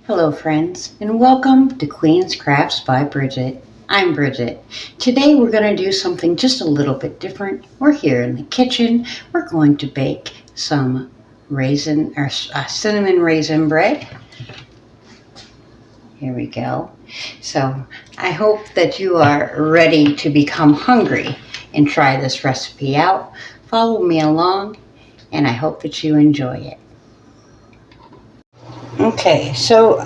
Hello friends, and welcome to Queen's Crafts by Bridget. I'm Bridget. Today we're going to do something just a little bit different. We're here in the kitchen. We're going to bake some cinnamon raisin bread. Here we go. So I hope that you are ready to become hungry and try this recipe out. Follow me along, and I hope that you enjoy it. Okay, so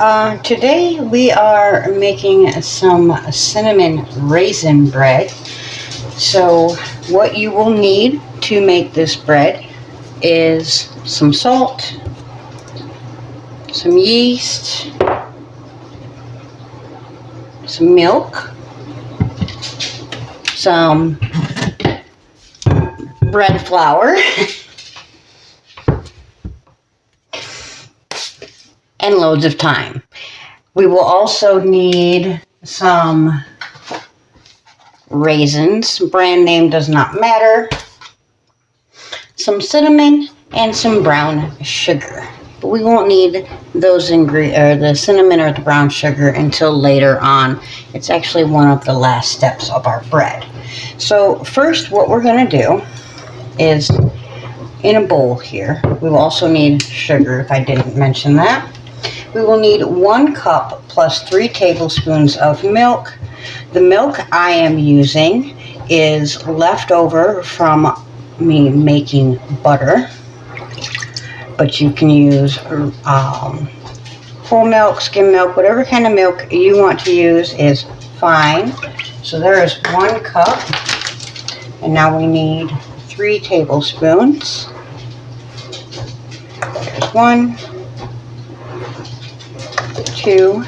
today we are making some cinnamon raisin bread. So what you will need to make this bread is some salt, some yeast, some milk, some bread flour, and loads of thyme. We will also need some raisins, brand name does not matter, some cinnamon, and some brown sugar. But we won't need those the cinnamon or the brown sugar until later on. It's actually one of the last steps of our bread. So first what we're going to do is, in a bowl here, we will also need sugar if I didn't mention that. We will need 1 cup plus 3 tablespoons of milk. The milk I am using is leftover from me making butter, but you can use whole milk, skim milk, whatever kind of milk you want to use is fine. So there is 1 cup, and now we need 3 tablespoons. There's 1, 2,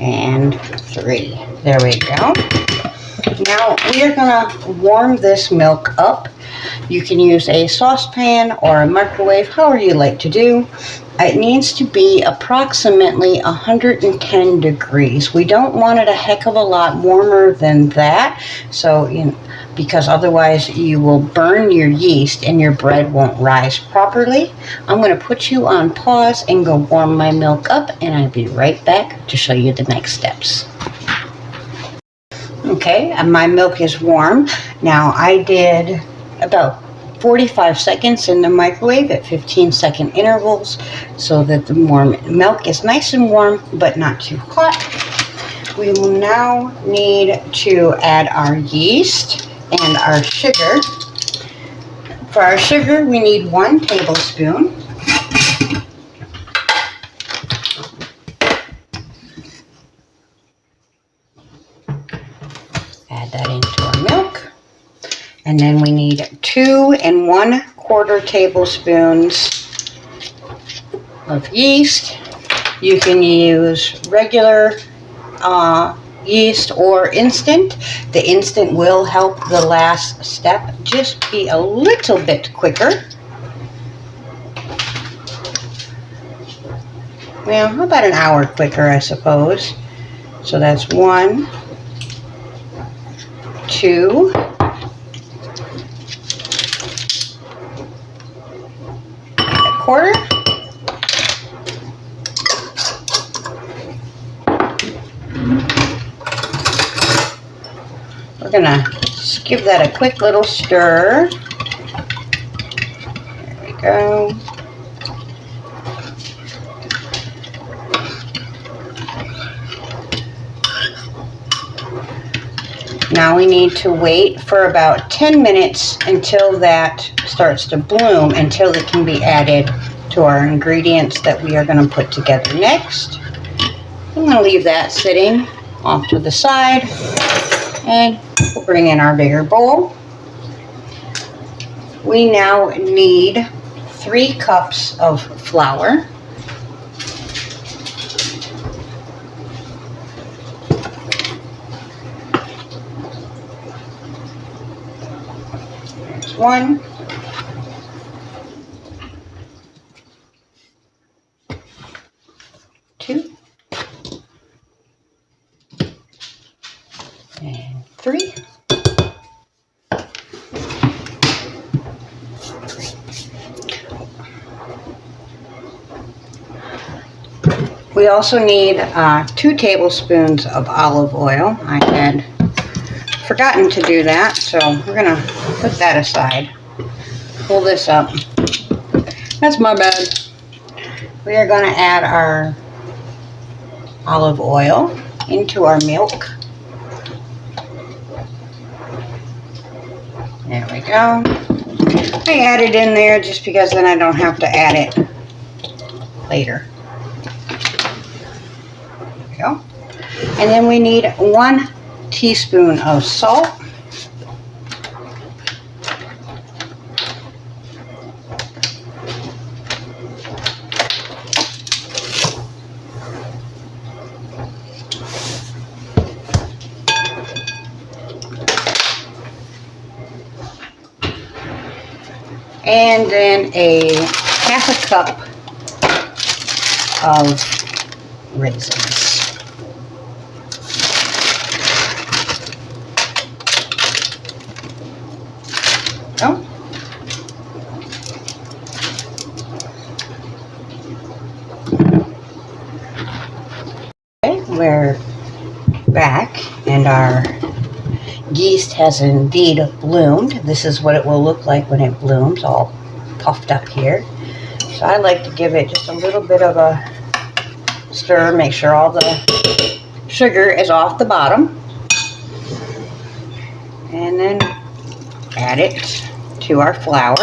and 3. There we go. Now we are going to warm this milk up. You can use a saucepan or a microwave, however you like to do. It needs to be approximately 110 degrees. We don't want it a heck of a lot warmer than that, because otherwise you will burn your yeast and your bread won't rise properly. I'm going to put you on pause and go warm my milk up, and I'll be right back to show you the next steps. Okay, and my milk is warm. Now I did about 45 seconds in the microwave at 15-second intervals so that the milk is nice and warm but not too hot. We will now need to add our yeast and our sugar. For our sugar, we need 1 tablespoon. Add that into our milk. And then we need 2 1/4 tablespoons of yeast. You can use regular yeast or instant. The instant will help the last step just be a little bit quicker. Well, how about an hour quicker, I suppose. So that's 1, 2, 1/4. We're gonna just give that a quick little stir. There we go. Now we need to wait for about 10 minutes until that starts to bloom, until it can be added to our ingredients that we are going to put together next. I'm going to leave that sitting off to the side, and we'll bring in our bigger bowl. We now need 3 cups of flour. There's 1. 2. And 3. We also need 2 tablespoons of olive oil. I had forgotten to do that, so we're going to put that aside. Pull this up. That's my bad. We are going to add our olive oil into our milk. There we go. I add it in there just because then I don't have to add it later. There we go. And then we need 1 teaspoon of salt. And then a half a cup of raisins. Oh. Okay, we're back and our yeast has indeed bloomed. This is what it will look like when it blooms, all puffed up here. So I like to give it just a little bit of a stir, make sure all the sugar is off the bottom. And then add it to our flour.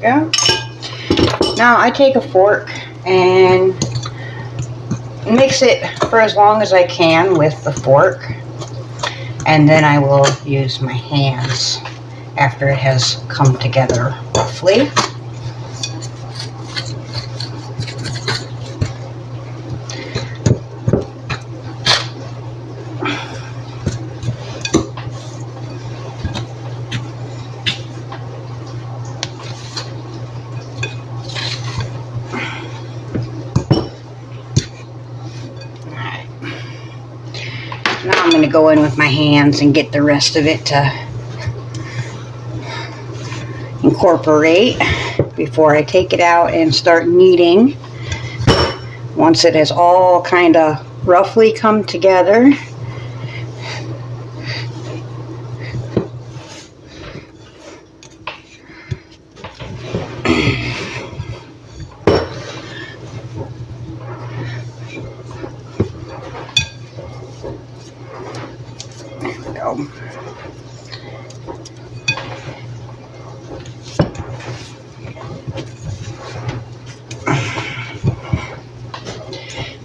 There we go. Now I take a fork and mix it for as long as I can with the fork, and then I will use my hands after it has come together roughly. Now I'm going to go in with my hands and get the rest of it to incorporate before I take it out and start kneading. Once it has all kind of roughly come together,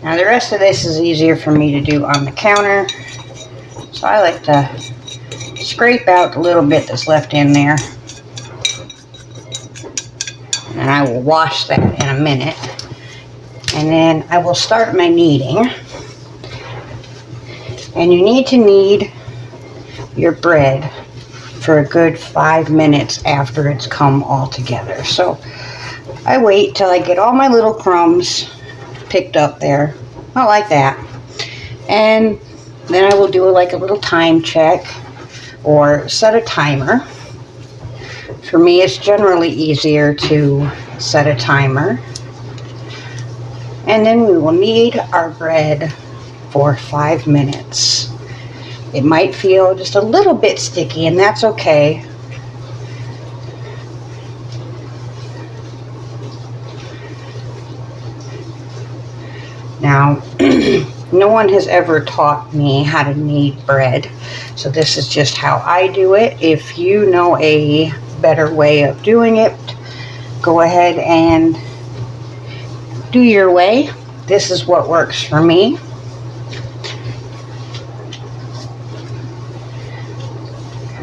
now the rest of this is easier for me to do on the counter, so I like to scrape out the little bit that's left in there, and I will wash that in a minute, and then I will start my kneading. And you need to knead your bread for a good 5 minutes after it's come all together. So I wait till I get all my little crumbs picked up there, not like that, and then I will do like a little time check or set a timer. For me, it's generally easier to set a timer, and then we will knead our bread for 5 minutes. It might feel just a little bit sticky, and that's okay. Now, no one has ever taught me how to knead bread, so this is just how I do it. If you know a better way of doing it, go ahead and do your way. This is what works for me.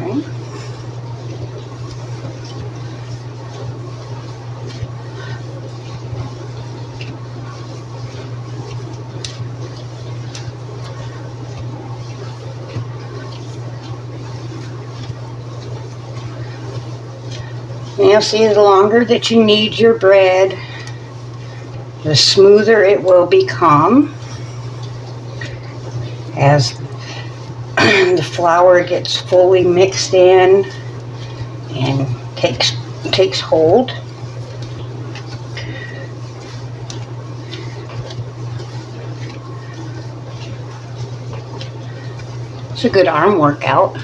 Okay. You'll see the longer that you knead your bread, the smoother it will become as the flour gets fully mixed in and takes hold. It's a good arm workout.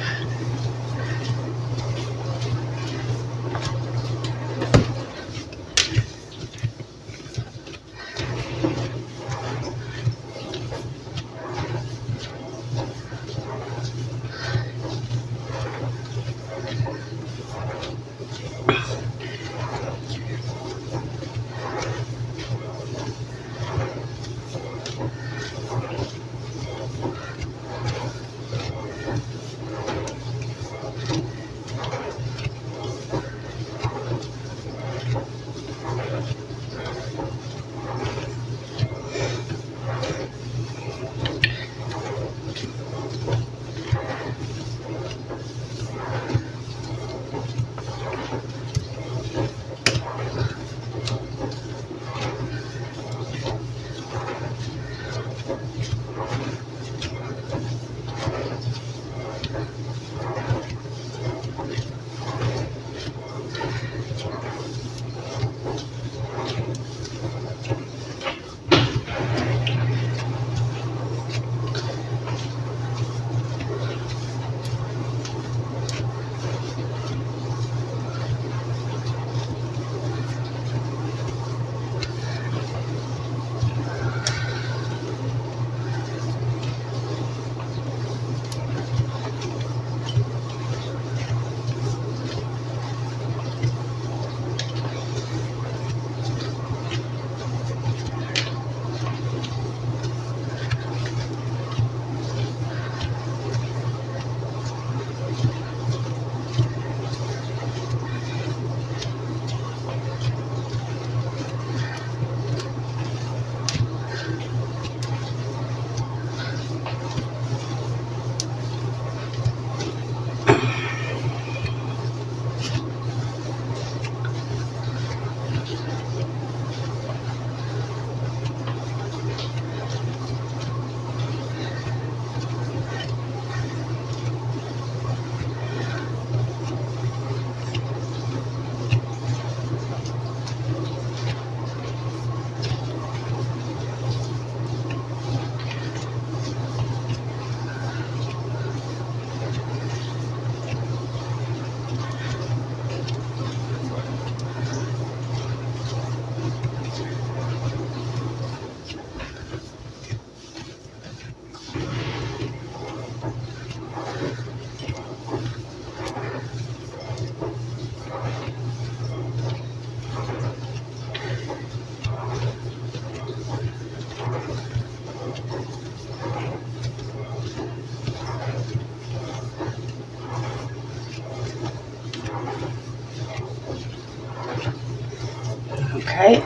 Okay.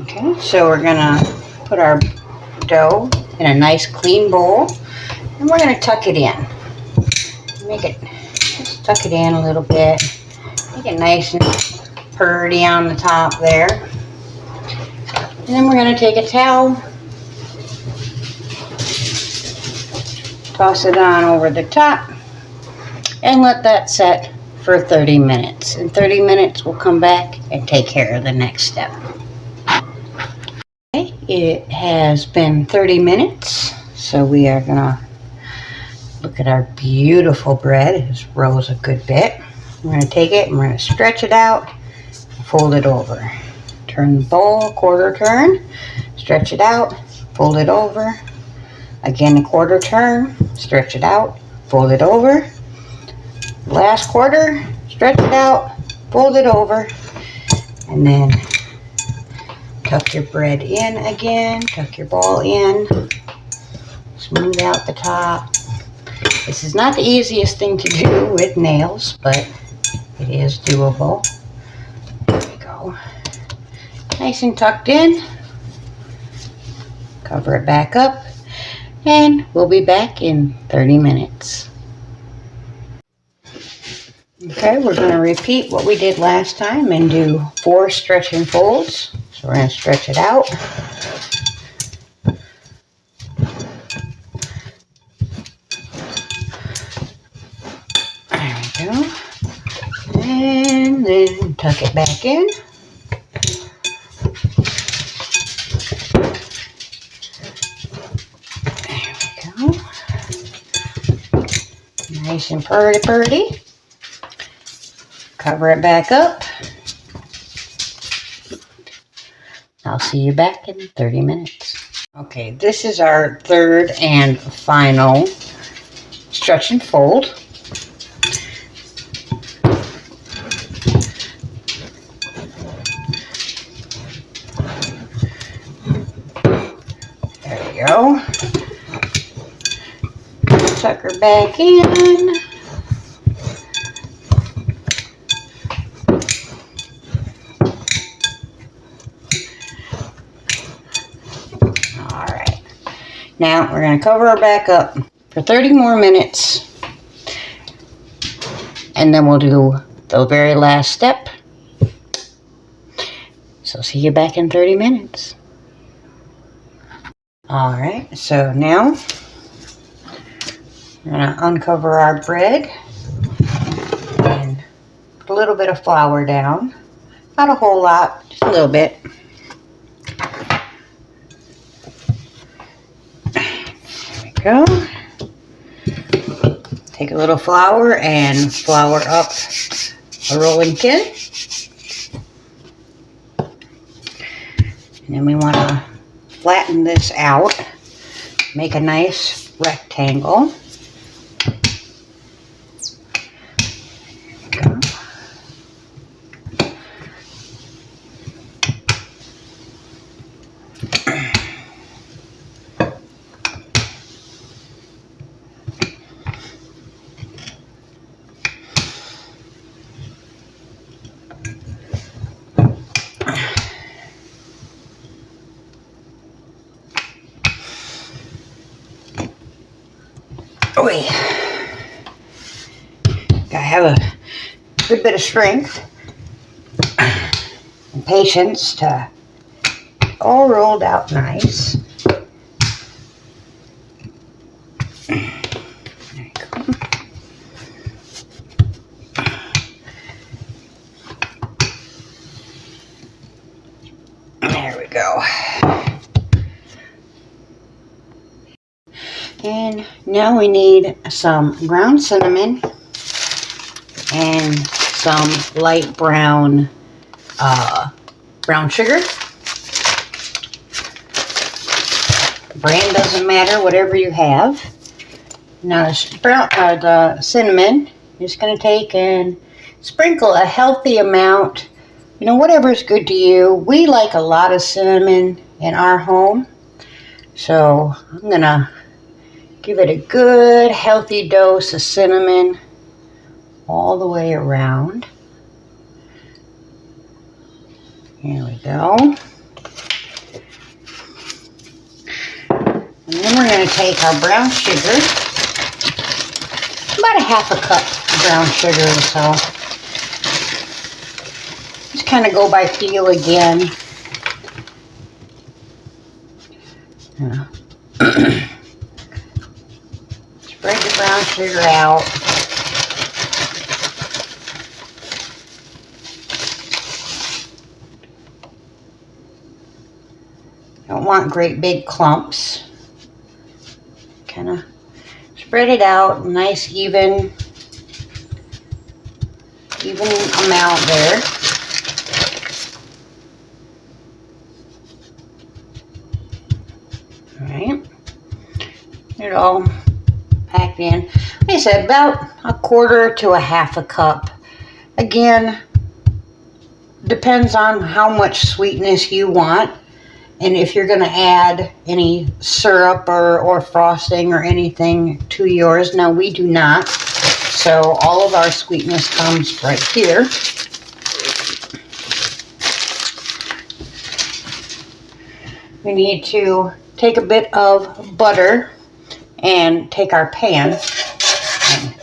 Okay, so we're gonna put our dough in a nice clean bowl and we're gonna tuck it in. Make it, just tuck it in a little bit. Make it nice and purdy on the top there. And then we're gonna take a towel, toss it on over the top, and let that set for 30 minutes. In 30 minutes, we'll come back and take care of the next step. Okay, it has been 30 minutes, so we are gonna look at our beautiful bread. It has rose a good bit. We're gonna take it and we're gonna stretch it out, fold it over. Turn the bowl, quarter turn, stretch it out, fold it over. Again, a quarter turn, stretch it out, fold it over. Last quarter, stretch it out, fold it over, and then tuck your bread in again, tuck your ball in, smooth out the top. This is not the easiest thing to do with nails, but it is doable. There we go. Nice and tucked in. Cover it back up, and we'll be back in 30 minutes. Okay, we're going to repeat what we did last time and do 4 stretch and folds. So we're going to stretch it out. There we go. And then tuck it back in. There nice and pretty. Cover it back up. I'll see you back in 30 minutes. Okay, this is our third and final stretch and fold. There we go. Tuck her back in. Alright. Now we're going to cover her back up for 30 more minutes. And then we'll do the very last step. So see you back in 30 minutes. Alright, so now we're going to uncover our bread and put a little bit of flour down. Not a whole lot, just a little bit. There we go. Take a little flour and flour up a rolling pin. And then we want to flatten this out, make a nice rectangle. Gotta have a good bit of strength and patience to get all rolled out nice. There you go. There we go. And now we need some ground cinnamon and some light brown brown sugar. Brand doesn't matter, whatever you have. Now the cinnamon, you're just going to take and sprinkle a healthy amount. You know, whatever's good to you. We like a lot of cinnamon in our home, so I'm going to give it a good healthy dose of cinnamon all the way around. Here we go. And then we're going to take our brown sugar, about a half a cup of brown sugar or so. Just kind of go by feel again. Spread the brown sugar out. Don't want great big clumps. Kind of spread it out, nice even amount there. All right, get it all packed in. Like I said, about a quarter to a half a cup. Again, depends on how much sweetness you want. And if you're going to add any syrup or frosting or anything to yours. Now, we do not. So all of our sweetness comes right here. We need to take a bit of butter and take our pan and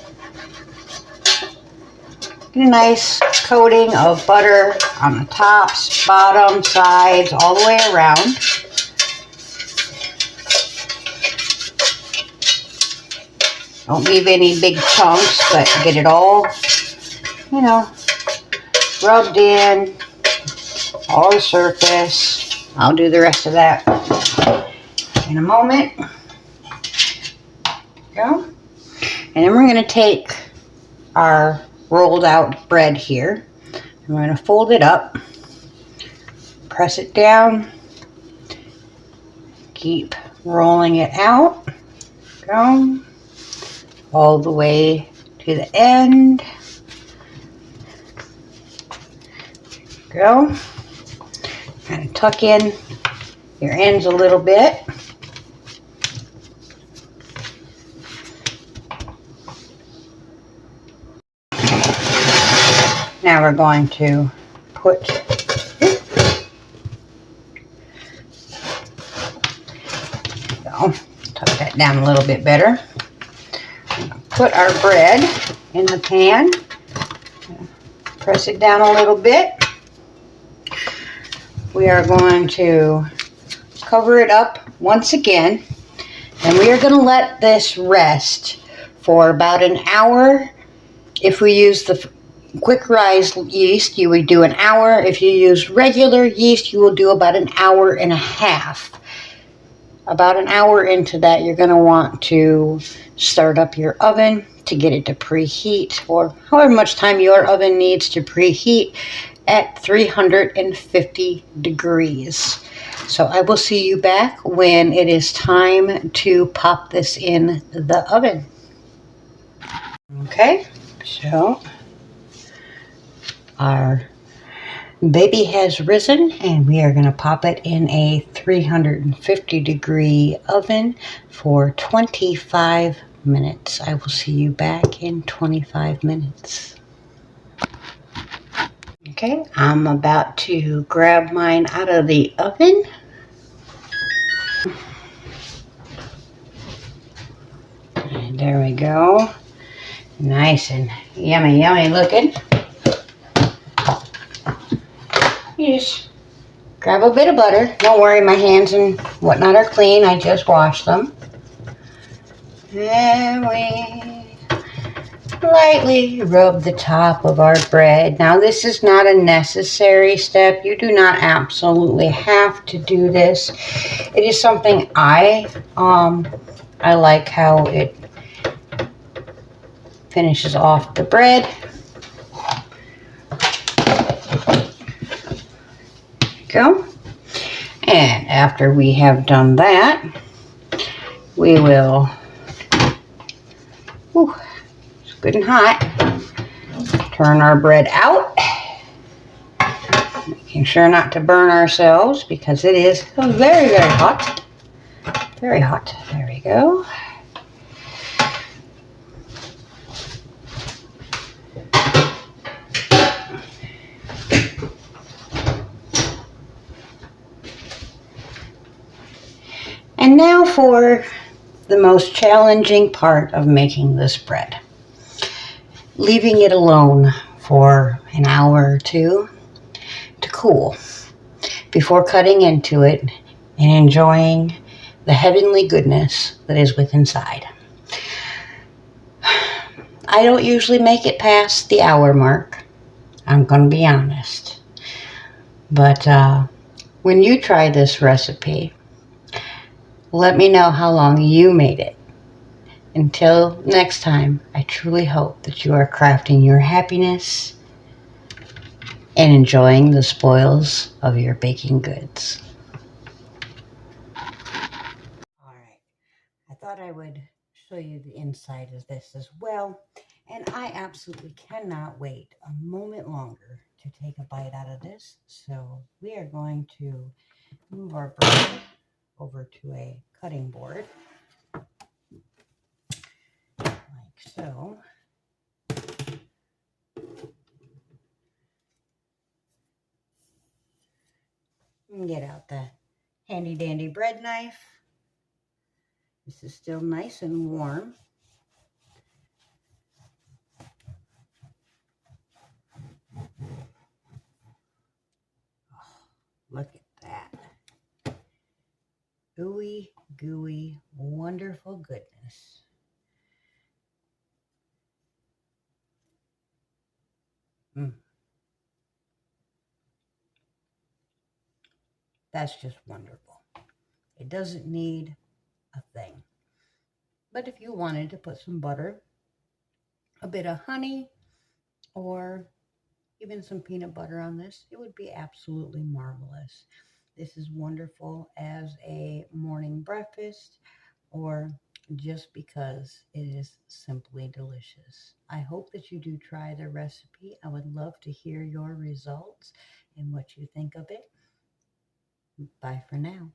get a nice coating of butter on the tops, bottom, sides, all the way around. Don't leave any big chunks, but get it all, you know, rubbed in, all the surface. I'll do the rest of that in a moment. Go. And then we're going to take our rolled out bread here. I'm going to fold it up, press it down, keep rolling it out, go all the way to the end, go, kind of tuck in your ends a little bit. Now we're going to put tuck that down a little bit better. Put our bread in the pan. Press it down a little bit. We are going to cover it up once again, and we are going to let this rest for about an hour. If we use the quick rise yeast, you would do an hour. If you use regular yeast, you will do about an hour and a half. About an hour into that, you're going to want to start up your oven to get it to preheat, or however much time your oven needs to preheat, at 350 degrees. So I will see you back when it is time to pop this in the oven. Okay, so our baby has risen, and we are going to pop it in a 350 degree oven for 25 minutes. I will see you back in 25 minutes. Okay, I'm about to grab mine out of the oven. And there we go. Nice and yummy, yummy looking. You just grab a bit of butter. Don't worry, my hands and whatnot are clean. I just washed them. And we lightly rub the top of our bread. Now, this is not a necessary step. You do not absolutely have to do this. It is something I like how it finishes off the bread. Go. And after we have done that, we will, it's good and hot, turn our bread out, making sure not to burn ourselves because it is very, very hot. Very hot. There we go. And now for the most challenging part of making this bread. Leaving it alone for an hour or two to cool before cutting into it and enjoying the heavenly goodness that is within inside. I don't usually make it past the hour mark. I'm going to be honest. But when you try this recipe, let me know how long you made it. Until next time, I truly hope that you are crafting your happiness and enjoying the spoils of your baking goods. All right, I thought I would show you the inside of this as well. And I absolutely cannot wait a moment longer to take a bite out of this. So we are going to move our bread over to a cutting board, like so. And get out the handy dandy bread knife. This is still nice and warm. Oh, look at that. Ooey gooey, wonderful goodness. That's just wonderful. It doesn't need a thing. But if you wanted to put some butter a bit of honey or even some peanut butter on this, it would be absolutely marvelous. This is wonderful as a morning breakfast or just because it is simply delicious. I hope that you do try the recipe. I would love to hear your results and what you think of it. Bye for now.